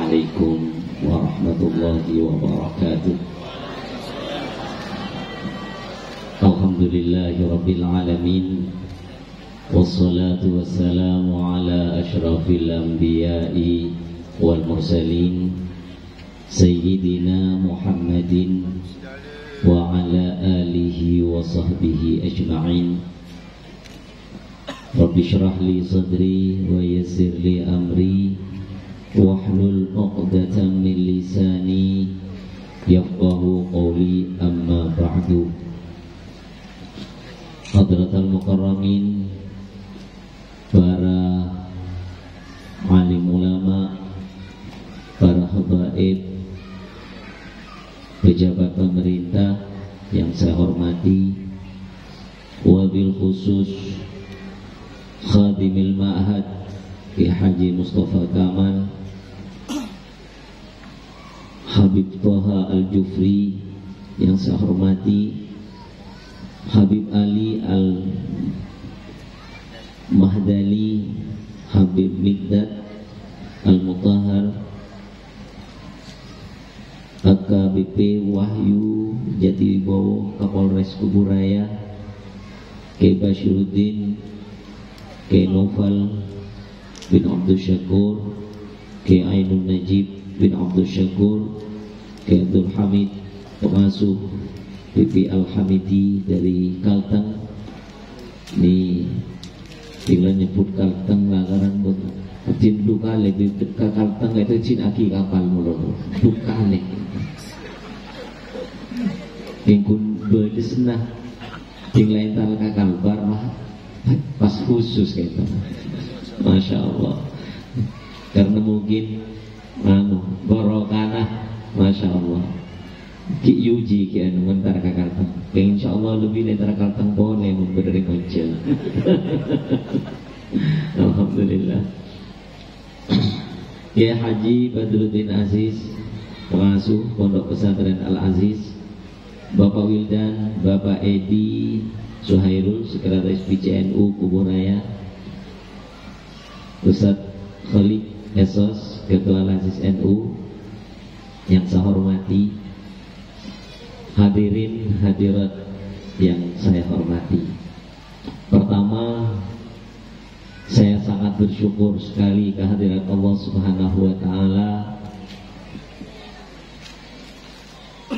Assalamualaikum warahmatullahi wabarakatuh. Alhamdulillahi rabbil alamin, wassalatu wassalamu ala asyrafil anbiya'i wal mursalin Sayyidina Muhammadin wa ala alihi wa sahbihi ajma'in. Rabbi syrah li sadri wa yassir li amri wahlul 'uqdatam min lisani yafqahu qawli, amma ba'du. Hadratal mukarramin, para alim ulama, para habaib, pejabat pemerintah yang saya hormati, wabil khusus khadimil ma'had Ki Haji Mustafa Kamal, Habib Thaha Al-Jufri yang saya hormati, Habib Ali Al-Mahdali, Habib Mikdad Al-Mutahhar, AKBP Wahyu Jatiwibowo, Kapolres Kuburaya, K. Bashiruddin, K. Noval bin Abdul Syakur, K. Ainun Najib bin Abdul Syakur, K. Abdul Hamid, pengasuh PP Al-Hamidi dari Kalteng. Ini tinggal nyebut Kalteng lantaran Cin dukale ke Kalteng itu cin aki kapal mulu dukale tingkun bedesnah ting lain tal kakalbar mah pas khusus gitu. Masya Allah, karena mungkin borokana, Masya Allah. Ki Yuji ki anu mentar ka Kalteng. Insya Allah lebih dari Kalteng boleh memberi kunci. Alhamdulillah. Ya Haji Badruddin Aziz, pengasuh Pondok Pesantren Al Aziz, Bapak Wildan, Bapak Edi Suhairul, Sekretaris PCNU Kuburaya, Ustadz Khalid Esos, Ketua Aziz NU yang saya hormati, hadirin hadirat yang saya hormati. Pertama, saya sangat bersyukur sekali kehadiran Allah Subhanahu wa taala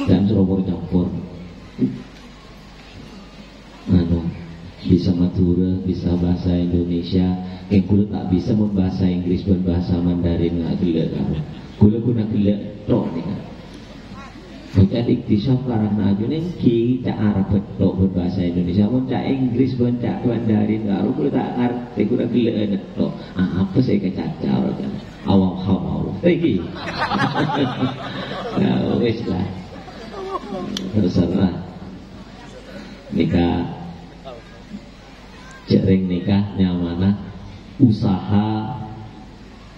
dan campur bisa Madura, bisa bahasa Indonesia, yang kulo tak bisa membahasa Inggris dan bahasa Mandarin nggak gila kan? Kulo guna gila tok nih kan? Jadi iktisaf karena aja nih kita Arab betul berbahasa Indonesia, mau cak Inggris, mau cak Mandarin, kalau kulo tak ngerti kulo gila tok. Apa sih kecacau kan? Awam awam, lagi. Ya wes lah, terserah. Nikah, jering nikah nyamana, usaha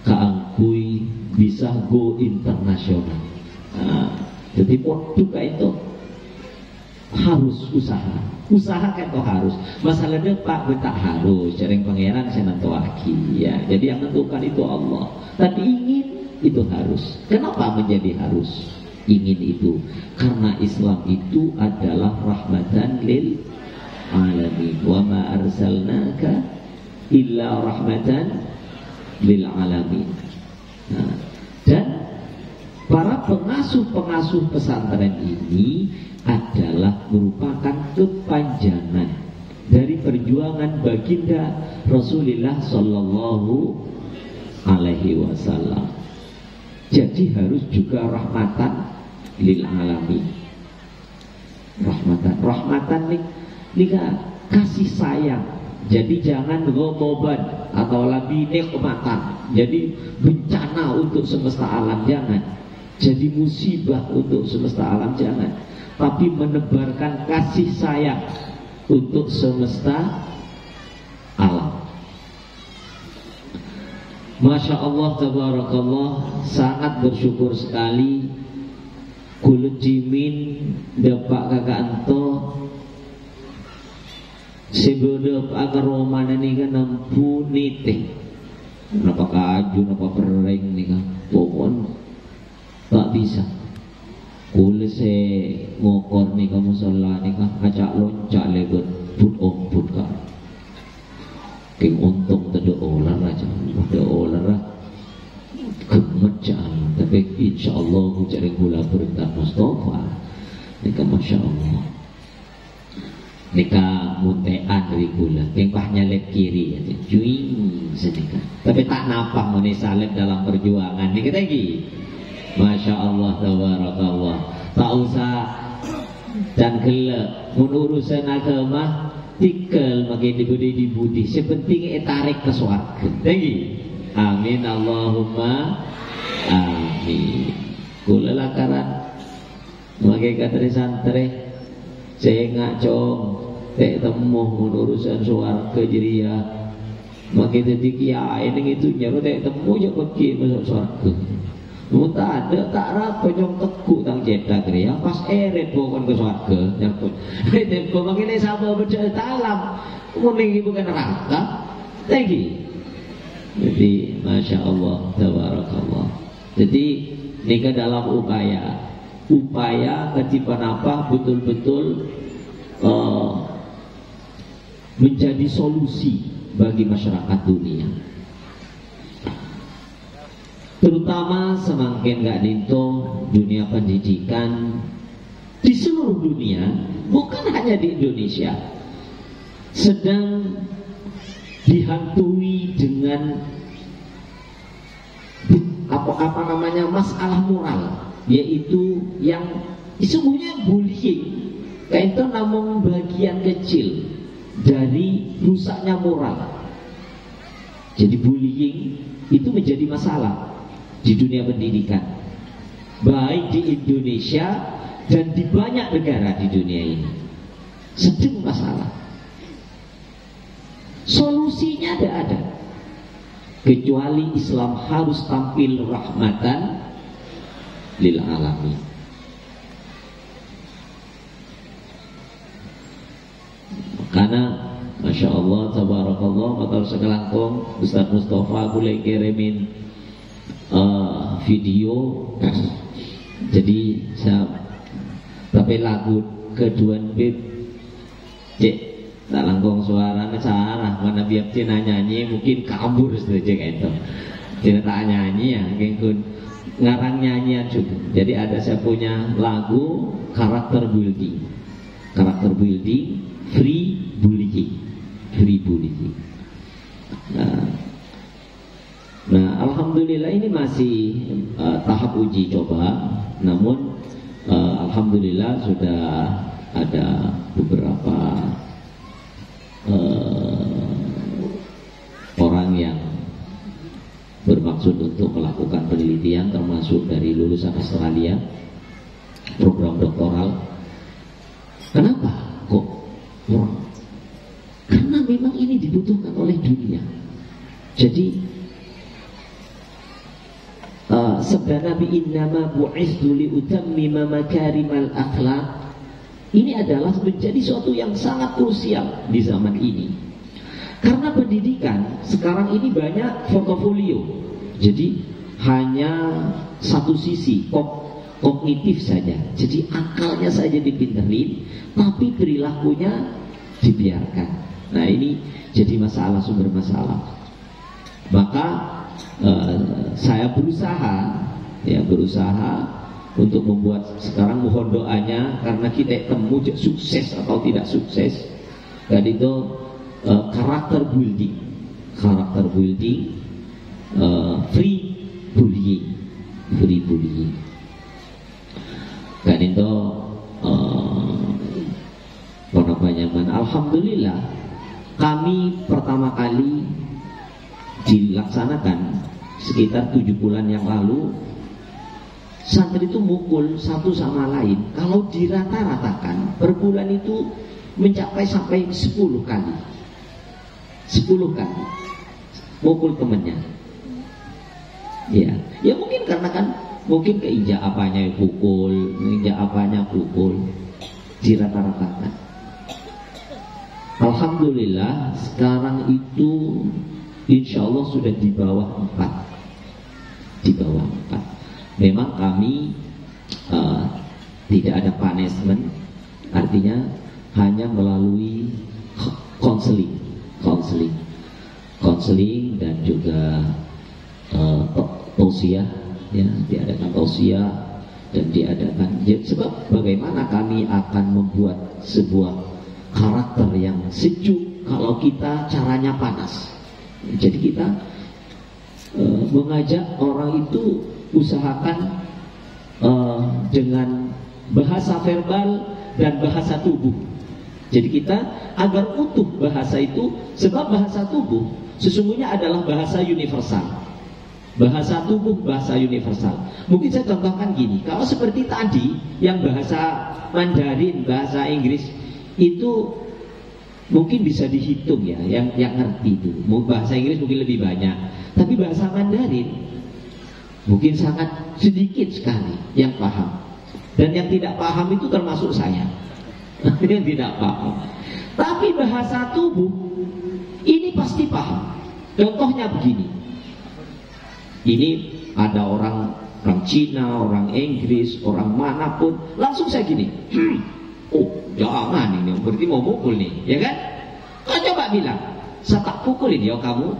kaangkui bisa go internasional. Jadi produk itu harus usaha kan itu harus. Masalahnya Pak tak harus, jaring pangeran saya nanti ya. Jadi yang menentukan itu Allah. Tapi ingin itu harus. Kenapa menjadi harus? Ingin itu karena Islam itu adalah rahmatan lil alamin. Wa ma arsalnaka illa rahmatan lil alamin. Dan para pengasuh-pengasuh pesantren ini adalah merupakan kepanjangan dari perjuangan baginda Rasulullah Sallallahu Alaihi Wasallam. Jadi harus juga rahmatan lil alamin. Rahmatan ini kasih sayang. Jadi jangan gomoban atau lebih nikmatan. Jadi bencana untuk semesta alam, jangan. Jadi musibah untuk semesta alam, jangan. Tapi menebarkan kasih sayang untuk semesta alam. Masya Allah, tabarakallah, sangat bersyukur sekali kulit jimin dapat kakak anto sebelum agar romana ini kan nampu nitih napa kaju napa pereng nih kan pokon bisa. Kule se ngokor nih kamu sholat nih kah ngajak loncak lebet put omput kah. Keng untung tado olah aja, tado olah gemet jalan. Tapi insya Allah aku cari gula perintah Mustafa. Nika masya Allah. Nika muntean dari gula. Keng pahnya lep kiri aja, juing sedika. Tapi tak napah meni salib dalam perjuangan. Nika lagi. Masya Allah, tabarakallah. Tak usah dan gelap urusan agama tikel makin dibudi sepenting tarik ke surga lagi. Amin Allahumma amin. Kula lakaran makai katri santri saya ngacong tak temu urusan surga jeria makai detik ya ini itu nyaru tak temu je pergi masuk surga. Tak ada, tak apa nyong tekuk tang cedak ya pas eret bukan ke surga nyakut. Itu begini sabar bercerita alam, kuning bukan neraka, lagi. Jadi masya Allah, tabarakallah. Jadi nikah dalam upaya ketipan apa betul-betul menjadi solusi bagi masyarakat dunia. Terutama semakin gak dinto dunia pendidikan di seluruh dunia, bukan hanya di Indonesia, sedang dihantui dengan apa namanya masalah moral, yaitu yang sesungguhnya bullying. Itu namun bagian kecil dari rusaknya moral. Jadi bullying itu menjadi masalah di dunia pendidikan, baik di Indonesia dan di banyak negara di dunia ini sedang masalah. Solusinya ada, kecuali Islam harus tampil rahmatan lil alamin. Karena masya Allah, tabarakallah, matur sekelangkung Ustaz Mustafa boleh kirimin video. Jadi saya tapi lagu kedua bib cek tak langkong suara sarah mana biar cina nyanyi mungkin kabur saja itu cina tak nyanyi ya mungkin ngarang nyanyian juga. Jadi ada saya punya lagu karakter building free bullying. Nah, alhamdulillah ini masih tahap uji coba, namun alhamdulillah sudah ada beberapa orang yang bermaksud untuk melakukan penelitian, termasuk dari lulusan Australia, program doktoral. Kenapa kok kurang? Karena memang ini dibutuhkan oleh dunia. Jadi sabda Nabi innama bu'ithu liutammima makarimal akhlaq ini adalah menjadi suatu yang sangat krusial di zaman ini. Karena pendidikan sekarang ini banyak portofolio. Jadi hanya satu sisi kognitif saja. Jadi akalnya saja dipinterin, tapi perilakunya dibiarkan. Nah ini jadi masalah, sumber masalah. Maka saya berusaha untuk membuat sekarang mohon doanya karena kita temu sukses atau tidak sukses. Dan itu karakter building, free bullying. Dan itu alhamdulillah kami pertama kali dilaksanakan sekitar 7 bulan yang lalu. Santri itu mukul satu sama lain. Kalau dirata-ratakan per bulan itu mencapai sampai 10 kali. 10 kali mukul temannya. Ya mungkin karena kan mungkin keinjak apanya pukul, dirata-ratakan. Alhamdulillah sekarang itu insya Allah sudah di bawah 4. Memang kami tidak ada punishment, artinya hanya melalui counseling dan juga tausiah, ya, diadakan tausiah dan diadakan, sebab bagaimana kami akan membuat sebuah karakter yang sejuk kalau kita caranya panas. Jadi kita mengajak orang itu usahakan dengan bahasa verbal dan bahasa tubuh. Jadi kita agar utuh bahasa itu, sebab bahasa tubuh sesungguhnya adalah bahasa universal. Bahasa tubuh bahasa universal. Mungkin saya contohkan gini, kalau seperti tadi yang bahasa Mandarin, bahasa Inggris itu mungkin bisa dihitung ya, yang ngerti itu. Bahasa Inggris mungkin lebih banyak, tapi bahasa Mandarin mungkin sangat sedikit sekali yang paham. Dan yang tidak paham itu termasuk saya. Yang tidak paham. Tapi bahasa tubuh ini pasti paham. Contohnya begini. Ini ada orang Cina, orang Inggris, orang manapun, langsung saya gini. Oh, jangan, ini berarti mau mukul nih, ya kan? Kau coba bilang, saya tak pukulin ya kamu.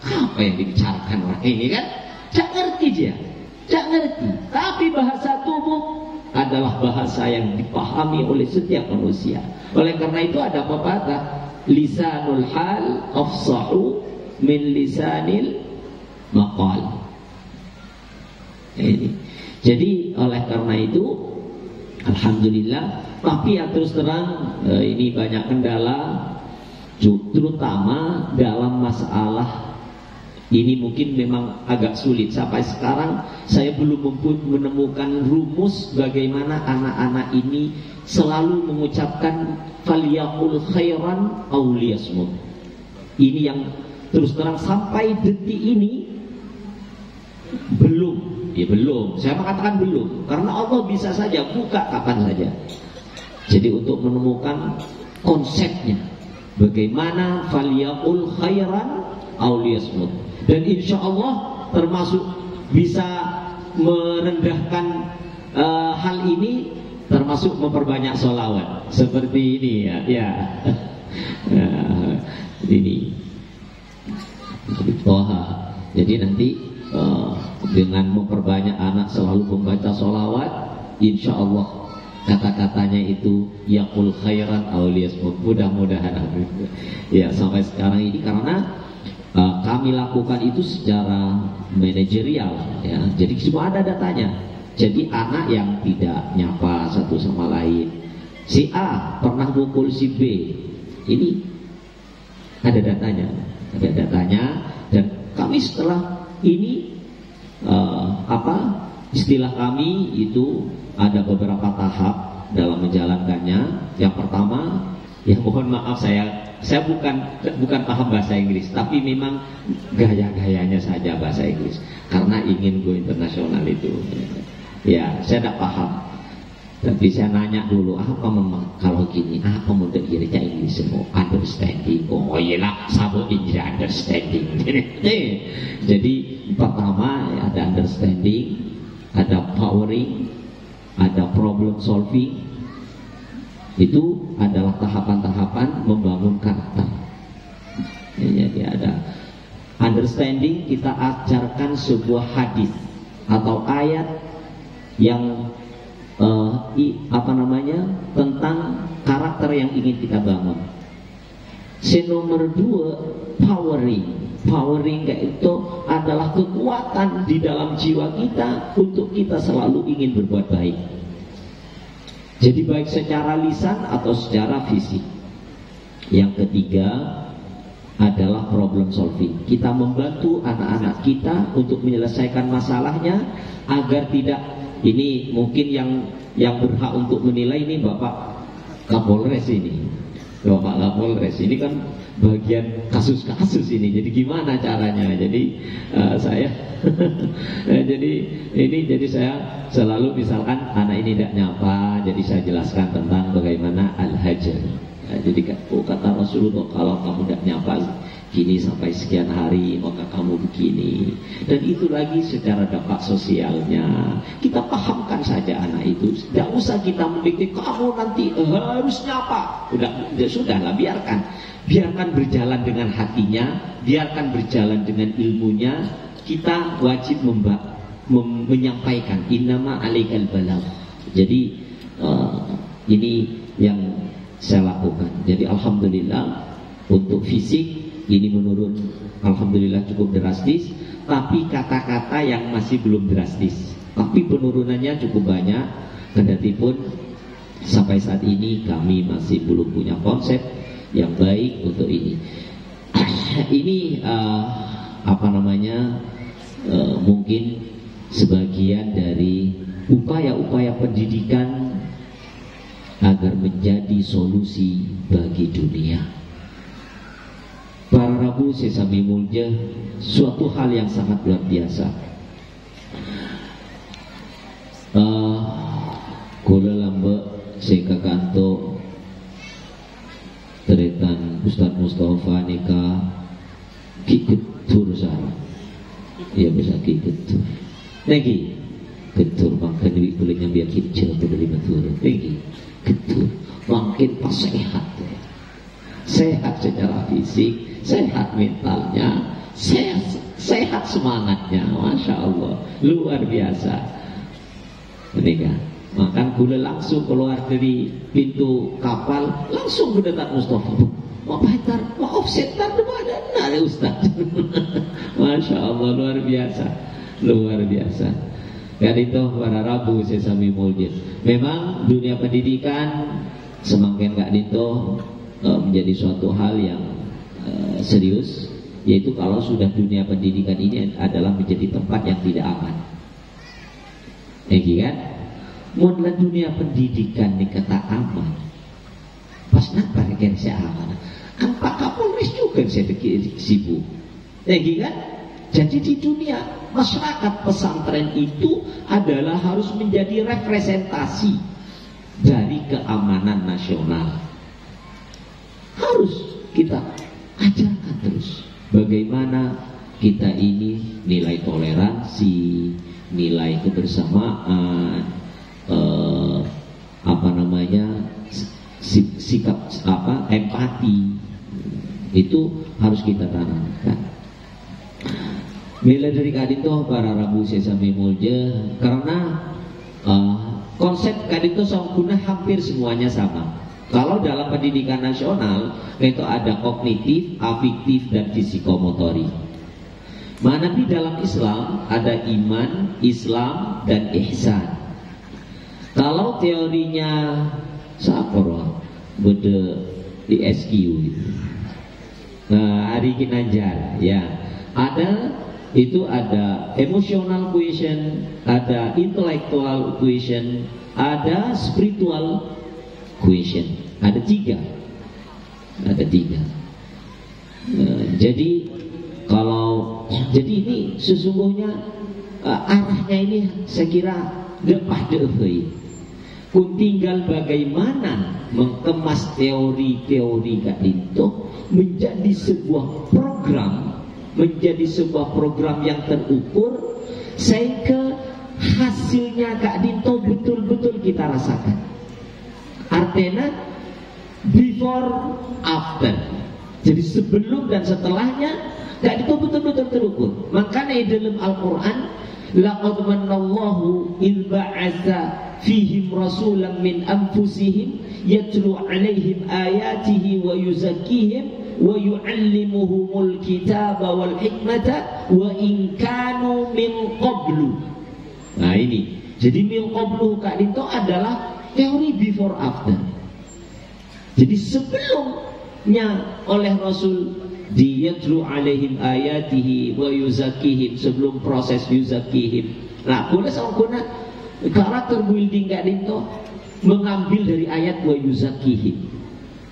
Apa yang dibicarakan orang ini kan? Tak ngerti dia, tak ngerti. Tapi bahasa tubuh adalah bahasa yang dipahami oleh setiap manusia. Oleh karena itu ada pepatah, lisanul hal afsahu min lisanil maqal. Ini. Jadi oleh karena itu, alhamdulillah. Tapi yang terus terang ini banyak kendala, terutama dalam masalah ini mungkin memang agak sulit. Sampai sekarang saya belum menemukan rumus bagaimana anak-anak ini selalu mengucapkan falyaqul khairan aw liyasmut. Ini yang terus terang sampai detik ini belum. Ya belum, saya mengatakan belum, karena Allah bisa saja buka kapan saja. Jadi untuk menemukan konsepnya, bagaimana falyaqul khairan aw liyasmut. Dan insya Allah termasuk bisa merendahkan hal ini, termasuk memperbanyak sholawat seperti ini ya. Ini Toha. Jadi nanti dengan memperbanyak anak selalu membaca sholawat, insya Allah kata-katanya itu yaqul khairan aw liyasmut. Mudah-mudahan ya. Sampai sekarang ini karena kami lakukan itu secara manajerial ya. Jadi semua ada datanya. Jadi anak yang tidak nyapa satu sama lain, si A pernah mukul si B, ini ada datanya. Dan kami setelah ini istilah kami itu ada beberapa tahap dalam menjalankannya. Yang pertama, ya mohon maaf saya bukan paham bahasa Inggris, tapi memang gaya-gayanya saja bahasa Inggris karena ingin go internasional itu. Ya, saya tidak paham. Tapi saya nanya dulu, apa memang kalau gini, apa model kira Inggris semua understanding? Oh iyalah, sabut Inggris understanding. Jadi pertama ada understanding, ada powering, ada problem solving. Itu adalah tahapan-tahapan membangun karakter. Jadi ada understanding, kita ajarkan sebuah hadis atau ayat yang tentang karakter yang ingin kita bangun. Nomor 2, powering itu adalah kekuatan di dalam jiwa kita untuk kita selalu ingin berbuat baik. Jadi baik secara lisan atau secara fisik. Yang ketiga adalah problem solving. Kita membantu anak-anak kita untuk menyelesaikan masalahnya agar tidak, ini mungkin yang berhak untuk menilai ini Bapak Kapolres ini. Bapak Kapolres ini kan bagian kasus-kasus ini. Jadi gimana caranya? Jadi saya jadi saya selalu misalkan anak ini tidak nyapa, jadi saya jelaskan tentang bagaimana al-hajar. Jadi kata Rasulullah, kalau kamu tidak nyapa Kini sampai sekian hari maka kamu begini. Dan itu lagi secara dampak sosialnya. Kita pahamkan saja anak itu. Tidak usah kita mendikte kamu nanti harusnya apa. Sudahlah, biarkan. Biarkan berjalan dengan hatinya, biarkan berjalan dengan ilmunya. Kita wajib menyampaikan innama alaikal balagh. Jadi ini yang saya lakukan. Jadi alhamdulillah untuk fisik ini menurun, alhamdulillah cukup drastis. Tapi kata-kata yang masih belum drastis, tapi penurunannya cukup banyak. Kendatipun sampai saat ini kami masih belum punya konsep yang baik untuk ini. Ini mungkin sebagian dari upaya-upaya pendidikan agar menjadi solusi bagi dunia. Para Rabu Sesami Mulja, suatu hal yang sangat luar biasa. Kula lambe seka kanto teretan Ustaz Mustafa nikah kiketur sara. Iya bisa kiketur. Lagi ketur makan duit kulitnya biar kicau dari betul. Lagi ketur makin pas sehat. Sehat secara fisik, sehat mentalnya, sehat semangatnya, masya Allah, luar biasa. Menikah, makan gula langsung keluar dari pintu kapal, langsung ke dekat Mustafa. Maaf setar depan ada Ustaz. Masya Allah, luar biasa, luar biasa. Dan itu para Rabu Sesami Mulja. Memang dunia pendidikan semakin gak dito menjadi suatu hal yang serius, yaitu kalau sudah dunia pendidikan ini adalah menjadi tempat yang tidak aman. Kan? Modal dunia pendidikan ini kata aman. Pas nak parkir saya aman. Kan Pak Kapolres juga saya pikir sibuk. Kan? Jadi di dunia masyarakat pesantren itu adalah harus menjadi representasi dari keamanan nasional. Harus kita ajarkan terus bagaimana kita ini nilai toleransi, nilai kebersamaan, sikap empati, itu harus kita tanamkan. Bila dari kadito para Rabu Sesami Mulja, karena konsep kadito sangkuna hampir semuanya sama. Kalau dalam pendidikan nasional itu ada kognitif, afektif, dan psikomotorik. Mana di dalam Islam ada iman, Islam, dan ihsan. Kalau teorinya Saporo, beda di SQ gitu. Hari Ginanjar, ya ada emotional quotient, ada intellectual quotient, ada spiritual quotient. Ada tiga. Jadi ini sesungguhnya arahnya ini saya kira lepah dehei. Kun tinggal bagaimana mengemas teori-teori itu menjadi sebuah program yang terukur sehingga hasilnya Kak Dinto betul-betul kita rasakan. Artinya before after. Jadi sebelum dan setelahnya Kak Dinto betul-betul terukur. Makanya di dalam Al-Quran laqad manallahu idh ba'atsa fihim rasulan min anfusihim yatlu alaihim ayatihi wa yuzakkihim wa yu'allimuhumul kitaba wal hikmata wa in kanu min qablu. Nah ini, jadi min qablu Kak Dinto adalah teori before after. Jadi sebelumnya oleh Rasul yatlu alaihim ayatihi wa yuzakkihim, sebelum proses yuzakkihim. Nah, boleh sama karakter building Kak Dinto mengambil dari ayat wa yuzakkihim.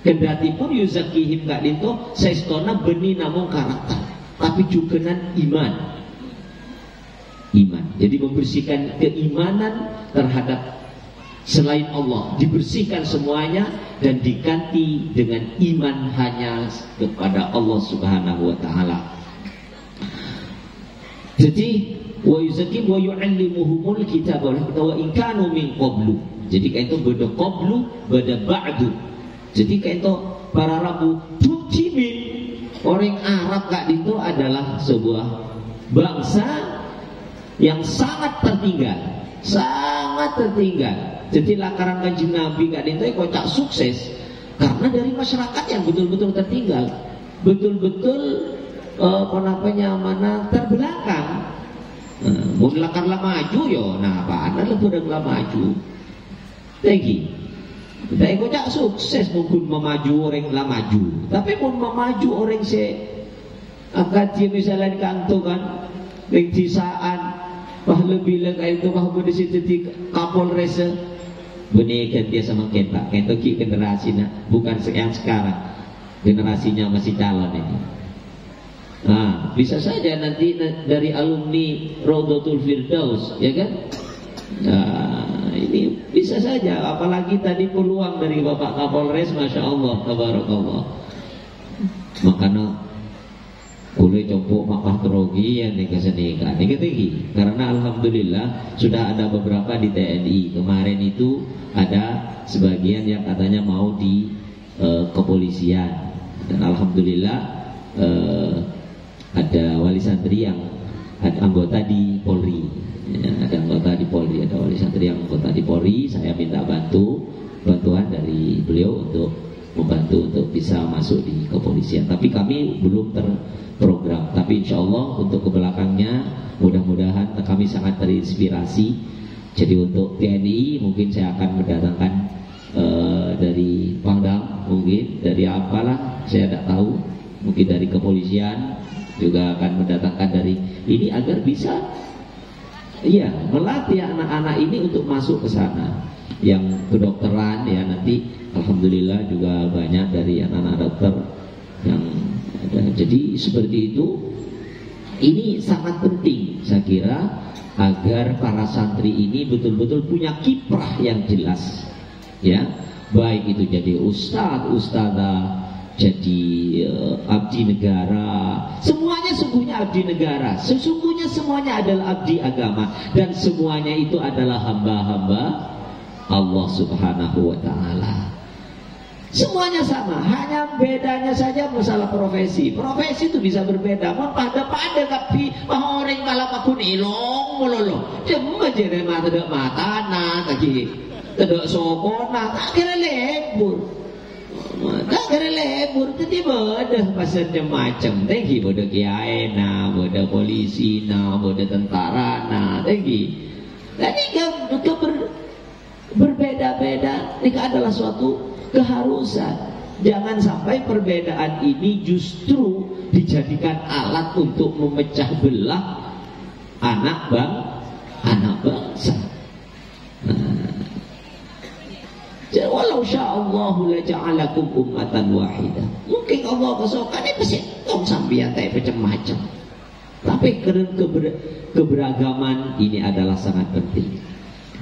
Kendati pun yuzakkihim Kak Dinto saestona beni namung karakter, tapi juga iman. Jadi membersihkan keimanan terhadap selain Allah, dibersihkan semuanya dan diganti dengan iman hanya kepada Allah Subhanahu wa taala. Jadi wa yuzakim wa yu'allimuhumul kitab wa in kanu min qablu. Jadi kayak itu beda qablu, beda ba'du. Jadi kayak itu para Rabu Tujimin, orang Arab kak itu adalah sebuah bangsa yang sangat tertinggal, sangat tertinggal. Jadi lakaran kanjeng Nabi kak itu kocak sukses karena dari masyarakat yang betul-betul tertinggal, betul-betul mana terbelakang. Mau lakar lah maju yo, nah apa ada lebih lah maju. Tinggi. Tapi kocak sukses mungkin memaju orang lah maju. Tapi pun memaju orang se angkat dia misalnya di kantor kan, di saat lebih lagi itu bahwa di situ di Kapolres benih dia sama kita, kita generasi bukan yang sekarang, generasinya masih calon ini. Nah, bisa saja nanti dari alumni Raudhatul Firdaus, ya kan? Nah, ini bisa saja. Apalagi tadi peluang dari Bapak Kapolres, masya Allah, tabarakallah. Makanya boleh coba makah terogi yang dikasihkan, ini tinggi. Karena alhamdulillah sudah ada beberapa di TNI. Kemarin itu ada sebagian yang katanya mau di kepolisian, dan alhamdulillah. Ada wali santri yang ada anggota di Polri, ya, ada anggota di Polri, ada wali santri yang anggota di Polri. Saya minta bantuan dari beliau untuk membantu untuk bisa masuk di kepolisian. Tapi kami belum terprogram. Tapi insya Allah untuk kebelakangnya mudah-mudahan kami sangat terinspirasi. Jadi untuk TNI mungkin saya akan mendatangkan dari Pangdam, mungkin dari apalah saya tidak tahu, mungkin dari kepolisian juga akan mendatangkan dari ini agar bisa melatih anak-anak ini untuk masuk ke sana. Yang kedokteran ya nanti alhamdulillah juga banyak dari anak-anak dokter yang ada. Jadi seperti itu, ini sangat penting saya kira agar para santri ini betul-betul punya kiprah yang jelas, ya, baik itu jadi ustadz, ustadzah, jadi abdi negara, semuanya sungguhnya abdi negara, sesungguhnya semuanya adalah abdi agama, dan semuanya itu adalah hamba-hamba Allah Subhanahu wa ta'ala. Semuanya sama, hanya bedanya saja masalah profesi. Profesi itu bisa berbeda, pada tapi orang kalau aku nilong melolo, cuma jadi mata nah kaki tidak sokona, tak kira lebur. Tak kira lebur, jadi bodoh pasal macam, tegi bodoh kiai na, bodoh polisi na, bodoh tentara na, tegi. Jadi berbeda-beda, ini adalah suatu keharusan. Jangan sampai perbedaan ini justru dijadikan alat untuk memecah belah anak bangsa. Walau sya'allahu laja'alakum ummatan wahidah. Mungkin Allah kesokan ini pasti tong sambian tak macam-macam. Tapi keberagaman ini adalah sangat penting.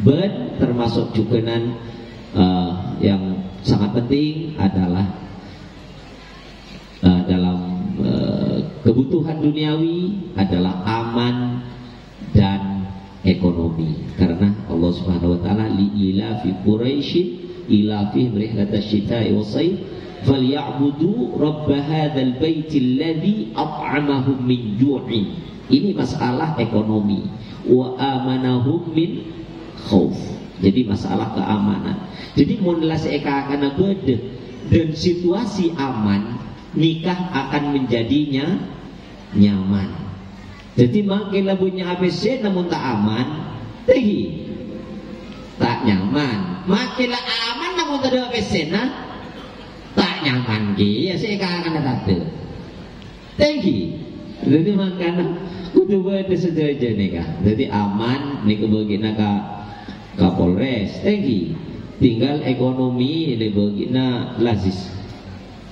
Dan termasuk juga yang sangat penting adalah dalam kebutuhan duniawi adalah aman dan ekonomi. Karena Allah Subhanahu wa taala li'ila fi Quraisy ila fi rihlat asy-syita'i was-sayf falyabudu rabb hadzal baitil ladzi at'amahum min ju'in. Ini masalah ekonomi, wa amanahum min khauf. Jadi masalah keamanan. Jadi munlah seekakana beda dan situasi aman, nikah akan menjadinya nyaman. Jadi makin labunya ABC namun tak aman, tak nyaman. Makin aman namun tak ada ABC tak nyaman ya seekakana tatu. Jadi makanya kudu beda saja nikah. Jadi aman nih kebagian Kapolres, tinggal ekonomi ini begina lazis.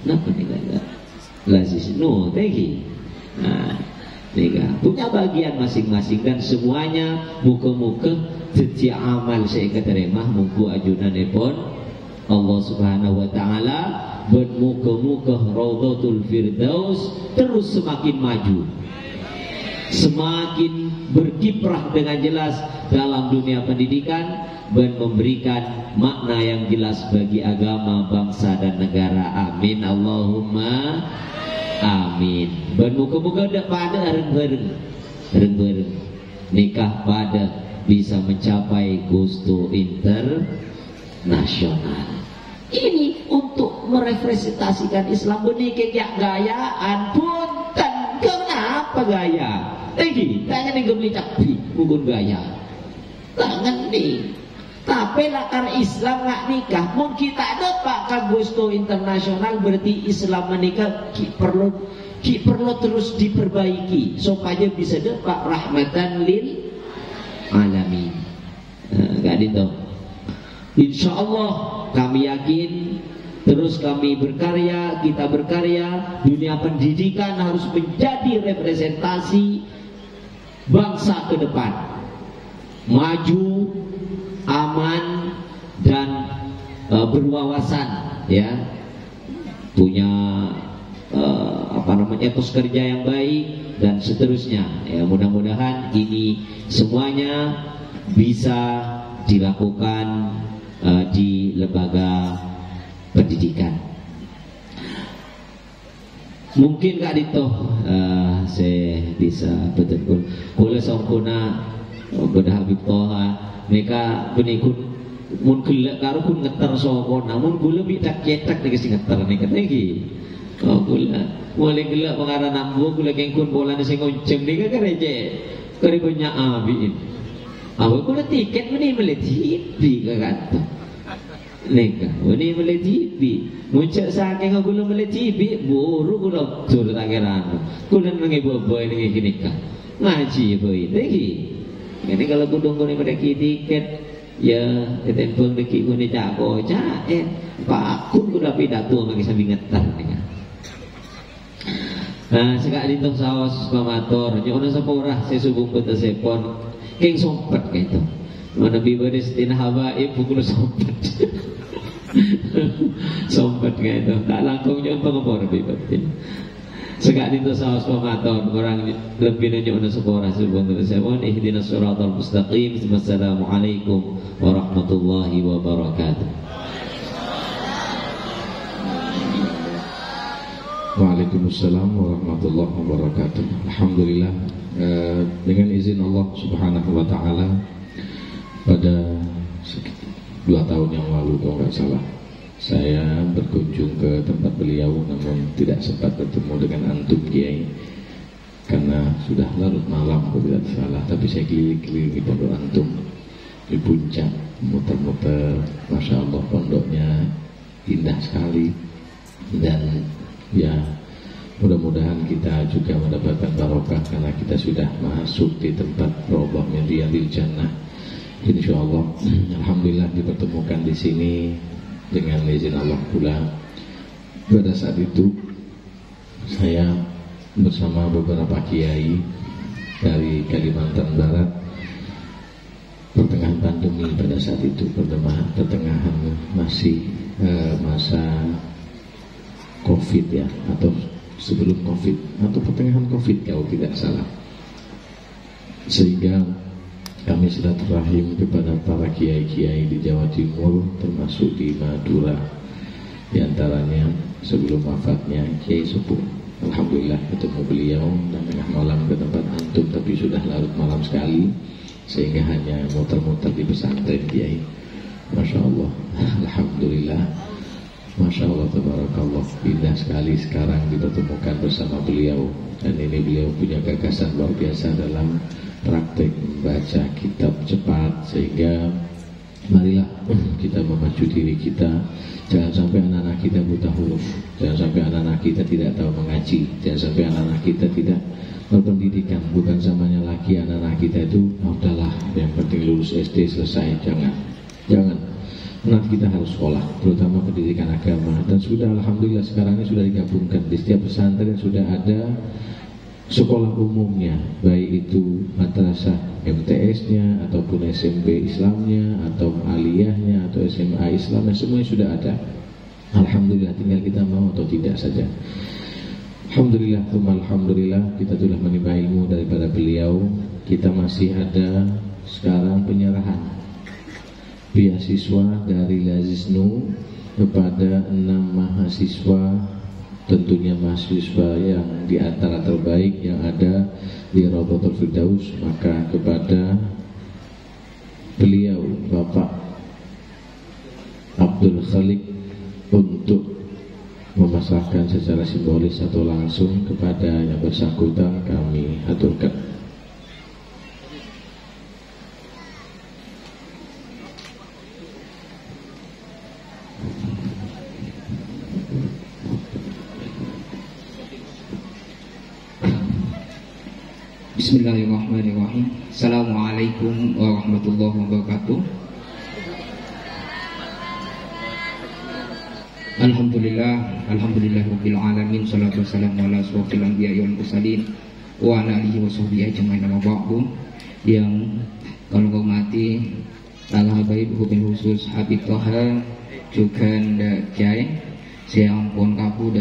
Kenapa nih lazis? No, nah, punya bagian masing-masing dan semuanya muka-muka dadi amal saya keterima mungku ajunanipun Allah Subhanahu wa taala ben muga-muga Raudhatul Firdaus terus semakin maju, semakin berkiprah dengan jelas dalam dunia pendidikan dan memberikan makna yang jelas bagi agama, bangsa dan negara. Amin Allahumma amin. Dan muka-muka pada reng-reng nikah pada bisa mencapai gusto internasional. Ini untuk merepresentasikan Islam benih gayaan punten. Kenapa gaya? Tangan yang beli capi bukan gaya. Tangan nih. Tapi lakar Islam nggak nikah, mungkin kita ada pak kagusto internasional berarti Islam menikah perlu terus diperbaiki supaya bisa dapat rahmatan lil alamin. Gak gitu. Insya Allah kami yakin terus kami berkarya, kita berkarya. Dunia pendidikan harus menjadi representasi bangsa ke depan, maju, aman dan berwawasan, ya, punya etos kerja yang baik dan seterusnya. Ya, mudah-mudahan ini semuanya bisa dilakukan di lembaga pendidikan. Mungkin Kak Dito saya bisa betul kula sampuna bedah Habib Toha mereka benikun mun gelek karo kun ngeter sapa namun kula bidak cetak nek sing ngeter nek iki kula mulai gelek pengaran nambu kula kengkun bolane sing ngonceng nika kereje kare punya abiin aku kula tiket meni meliti kagak nika meni meliti muncak saking kula meliti buru kula tur tak kirano kula nang bobo ning iki nikah ngaji boy iki. Ini kalau kudung kuni pada tiket ya tempel deki kuni cako pak kun kuda pidato lagi sambil ngetar nih. Nah sekali itu sawas pamator nyono sepurah saya subung betul sepon keng sompet kayak itu mana bibadis tin habaib pukul sompet sompet kayak itu tak langkung nyontoh ngepor bibadin. Sekali itu sawas pematon kurang lebih nunjuk untuk sekolah sebelum tersebut ihdinas siratal mustaqim. Wassalamualaikum warahmatullahi wabarakatuh. Waalaikumsalam warahmatullahi wabarakatuh. Alhamdulillah, dengan izin Allah Subhanahu wa taala pada 2 tahun yang lalu kalau nggak salah saya berkunjung ke tempat beliau namun tidak sempat bertemu dengan antum Kiai karena sudah larut malam kalau tidak salah, tapi saya keliling-keliling di pondok antum di puncak muter-muter. Masya Allah pondoknya indah sekali dan ya mudah-mudahan kita juga mendapatkan barokah karena kita sudah masuk di tempat Raudhah min Riyadil Jannah. Insya Allah alhamdulillah dipertemukan di sini dengan izin Allah pula. Pada saat itu saya bersama beberapa kiai dari Kalimantan Barat pertengahan pandemi pada saat itu, pertengahan masih masa Covid ya, atau sebelum Covid atau pertengahan Covid kalau tidak salah, sehingga kami silaturahim kepada para kiai-kiai di Jawa Timur termasuk di Madura, di antaranya sebelum wafatnya Kiai Sepuh. Alhamdulillah ketemu beliau dan tengah malam ke tempat antum, tapi sudah larut malam sekali sehingga hanya muter-muter di pesantren Kiai. Masya Allah, alhamdulillah, Masya Allah, tabarakallah, indah sekali sekarang dipertemukan bersama beliau. Dan ini beliau punya gagasan luar biasa dalam praktek membaca kitab cepat, sehingga marilah kita memacu diri kita. Jangan sampai anak-anak kita buta huruf, jangan sampai anak-anak kita tidak tahu mengaji, jangan sampai anak-anak kita tidak berpendidikan. Bukan zamannya lagi anak-anak kita itu udahlah yang penting lulus SD selesai. Jangan. Nanti kita harus sekolah, terutama pendidikan agama. Dan sudah alhamdulillah sekarang ini sudah digabungkan di setiap pesantren, sudah ada sekolah umumnya, baik itu madrasah MTS-nya ataupun SMP Islamnya atau aliyahnya atau SMA Islamnya, semuanya sudah ada. Alhamdulillah, tinggal kita mau atau tidak saja. Alhamdulillah, alhamdulillah, kita telah menimba ilmu daripada beliau. Kita masih ada sekarang penyerahan beasiswa dari Lazisnu kepada 6 mahasiswa, tentunya mahasiswa yang di antara terbaik yang ada di Raudhatul Firdaus. Maka kepada beliau Bapak Abdul Khalik untuk memasrahkan secara simbolis atau langsung kepada yang bersangkutan kami aturkan. Bismillahirrahmanirrahim. Assalamualaikum warahmatullahi wabarakatuh. Alhamdulillah rabbil alamin, salatu wassalamu ala asyrofil anbiya'i wal mursalin wa ala alihi wa sahbihi ajma'in, amma ba'du. Yang kalau hormati para habaib hukum khusus Habib Toha juga Kiai, saya ampun kabu